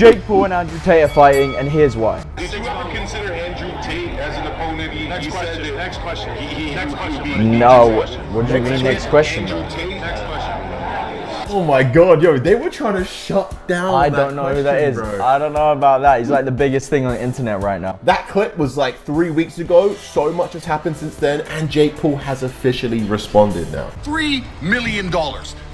Jake Paul and Andrew Tate are fighting, and here's why. Did you ever consider Andrew Tate as an opponent? Next question. Next question. No. What do you mean next question, bro? Next question. Oh my god, yo, they were trying to shut down I don't know who that is. bro. I don't know about that. He's like the biggest thing on the internet right now. That clip was like 3 weeks ago. So much has happened since then, and Jake Paul has officially responded now. $3 million.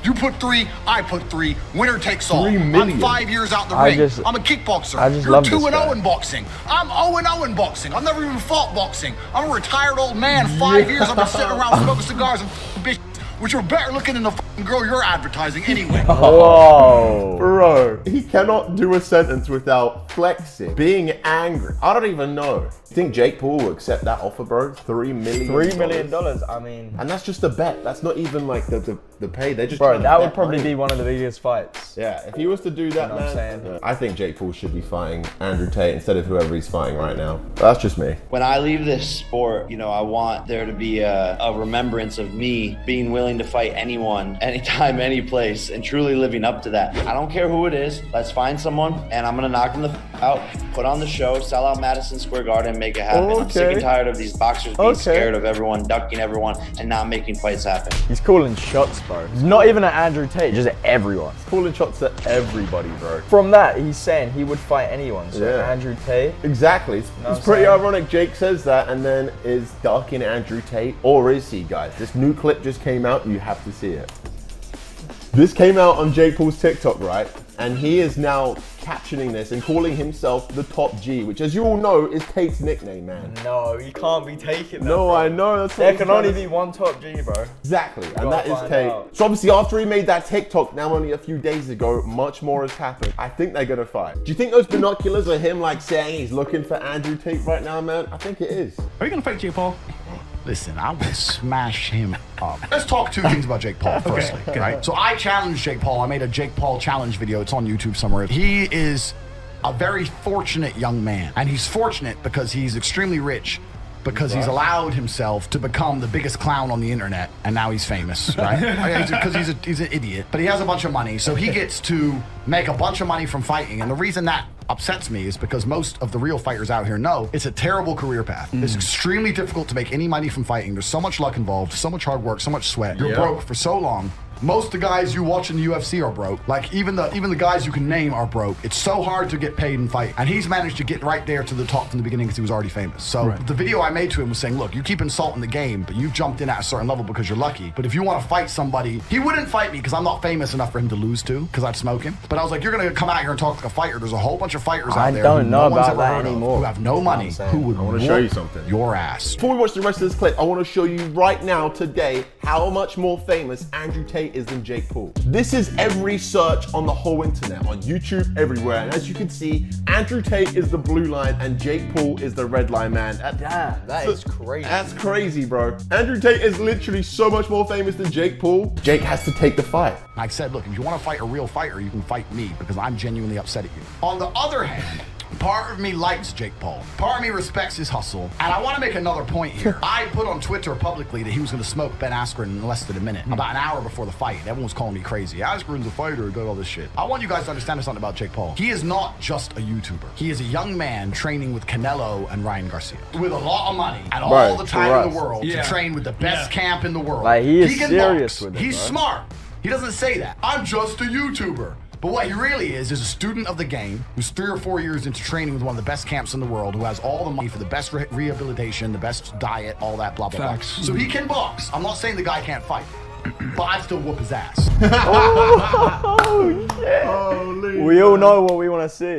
You put 3, I put 3. Winner takes all. $3 million. I'm 5 years out the ring. I'm a kickboxer. I just You're love 2 this and guy. 0 in boxing. I'm 0 and 0 in boxing. I've never even fought boxing. I'm a retired old man. 5 years I've been sitting around smoking cigars and bitch, which are better looking than the girl you're advertising anyway. Whoa. Bro, he cannot do a sentence without flexing, being angry. I don't even know. You think Jake Paul will accept that offer, bro? $3 million. $3 million. I mean, And that's just a bet. That's not even like the pay. They're just bro, trying to that would bet probably money. be one of the biggest fights. Yeah, if he was to do that, You know what I'm man, saying? I think Jake Paul should be fighting Andrew Tate instead of whoever he's fighting right now. But that's just me. When I leave this sport, you know, I want there to be a remembrance of me being willing to fight anyone, anytime, any place, and truly living up to that. I don't care who it is. Let's find someone, and I'm gonna knock them out, put on the show, sell out Madison Square Garden, and make it happen. I'm sick and tired of these boxers being scared of everyone, ducking everyone, and not making fights happen. He's calling shots, bro. He's not even at Andrew Tate, just at everyone. Pulling shots at everybody, bro. From that, he's saying he would fight anyone. So Yeah. Andrew Tate. Exactly. It's what I'm pretty saying? ironic Jake says that and then is ducking Andrew Tate. Or is he, guys? This new clip just came out. You have to see it. This came out on Jake Paul's TikTok, right? And he is now captioning this and calling himself the Top G, which, as you all know, is Tate's nickname, man. No, you can't be taking that. No, bro. I know. That's what There he's can trying only to- be one Top G, bro. Exactly, and gotta that is find Tate. out. So obviously after he made that TikTok, now only a few days ago, much more has happened. I think they're gonna fight. Do you think those binoculars are him like saying he's looking for Andrew Tate right now, man? I think it is. Are you gonna fight Jake Paul? Listen, I will smash him up. Let's talk 2 things about Jake Paul, firstly, right? So I challenged Jake Paul. I made a Jake Paul challenge video. It's on YouTube somewhere. He is a very fortunate young man. And he's fortunate because he's extremely rich, because he's allowed himself to become the biggest clown on the internet, and now he's famous, right? Because he's an idiot, but he has a bunch of money, so he gets to make a bunch of money from fighting. And the reason that upsets me is because most of the real fighters out here know it's a terrible career path. It's extremely difficult to make any money from fighting. There's so much luck involved, so much hard work, so much sweat. You're broke for so long. Most of the guys you watch in the UFC are broke. Like even the guys you can name are broke. It's so hard to get paid and fight. And he's managed to get right there to the top from the beginning because he was already famous. So the video I made to him was saying, look, you keep insulting the game, but you've jumped in at a certain level because you're lucky. But if you want to fight somebody, he wouldn't fight me because I'm not famous enough for him to lose to, because I'd smoke him. But I was like, you're gonna come out here and talk like a fighter. There's a whole bunch of fighters out there don't who know no one's about ever that heard of, anymore. who have no money, who would wanna show you something. your ass. Before we watch the rest of this clip, I want to show you right now, today, how much more famous Andrew Tate is than Jake Paul. This is every search on the whole internet, on YouTube, everywhere. And as you can see, Andrew Tate is the blue line and Jake Paul is the red line, man. Damn, that is crazy. That's crazy, bro. Andrew Tate is literally so much more famous than Jake Paul. Jake has to take the fight. I said, look, if you want to fight a real fighter, you can fight me because I'm genuinely upset at you. On the other hand, part of me likes Jake Paul. Part of me respects his hustle. And I want to make another point here. I put on Twitter publicly that he was going to smoke Ben Askren in less than a minute, about an hour before the fight. Everyone was calling me crazy. Askren's a fighter, did all this shit. I want you guys to understand something about Jake Paul. He is not just a YouTuber. He is a young man training with Canelo and Ryan Garcia with a lot of money and all the time in the world to train with the best camp in the world. Like, he is can serious box. with it, He's bro. smart. He doesn't say that. I'm just a YouTuber. But what he really is a student of the game who's 3 or 4 years into training with one of the best camps in the world, who has all the money for the best rehabilitation, the best diet, all that blah, blah, blah. So he can box. I'm not saying the guy can't fight, but I'd still whoop his ass. We all know what we want to see.